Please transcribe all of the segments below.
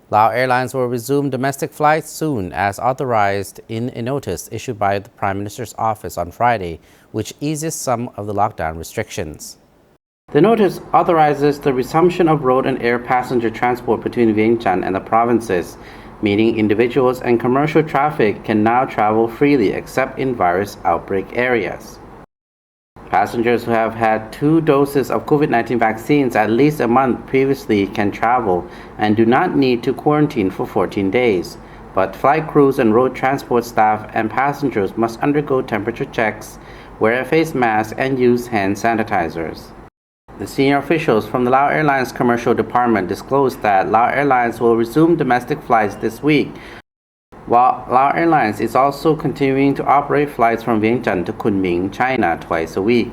Lao Airlines will resume domestic flights soon as authorized in a notice issued by the Prime Minister's office on Friday, which eases some of the lockdown restrictions. The notice authorizes the resumption of road and air passenger transport between Vientiane and the provinces, meaning individuals and commercial traffic can now travel freely except in virus outbreak areas. Passengers who have had 2 doses of COVID-19 vaccines at least a month previously can travel and do not need to quarantine for 14 days, but flight crews and road transport staff and passengers must undergo temperature checks, wear a face mask, and use hand sanitizers. The senior officials from the Lao Airlines commercial department disclosed that Lao Airlines will resume domestic flights this week, while Lao Airlines is also continuing to operate flights from Vientiane to Kunming, China, twice a week.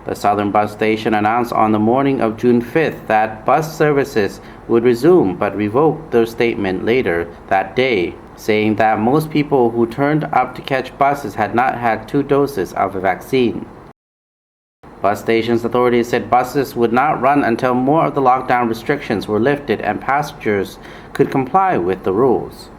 The Southern Bus Station announced on the morning of June 5th that bus services would resume but revoked their statement later that day, saying that most people who turned up to catch buses had not had 2 doses of a vaccine. Bus stations authorities said buses would not run until more of the lockdown restrictions were lifted and passengers could comply with the rules.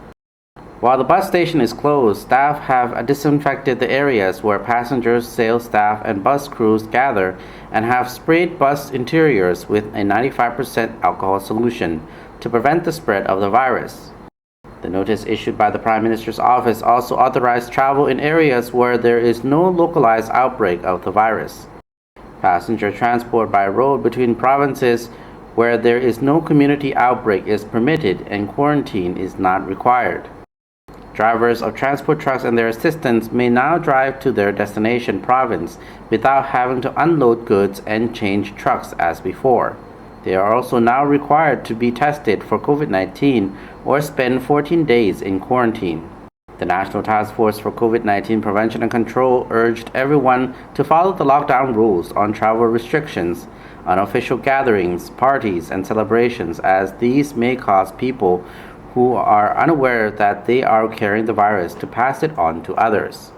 While the bus station is closed, staff have disinfected the areas where passengers, sales staff, and bus crews gather and have sprayed bus interiors with a 95% alcohol solution to prevent the spread of the virus. The notice issued by the Prime Minister's office also authorized travel in areas where there is no localized outbreak of the virus. Passenger transport by road between provinces where there is no community outbreak is permitted and quarantine is not required. Drivers of transport trucks and their assistants may now drive to their destination province without having to unload goods and change trucks as before. They are also now required to be tested for COVID-19 or spend 14 days in quarantine. The National Task Force for COVID-19 Prevention and Control urged everyone to follow the lockdown rules on travel restrictions, unofficial gatherings, parties, and celebrations, as these may cause people who are unaware that they are carrying the virus to pass it on to others.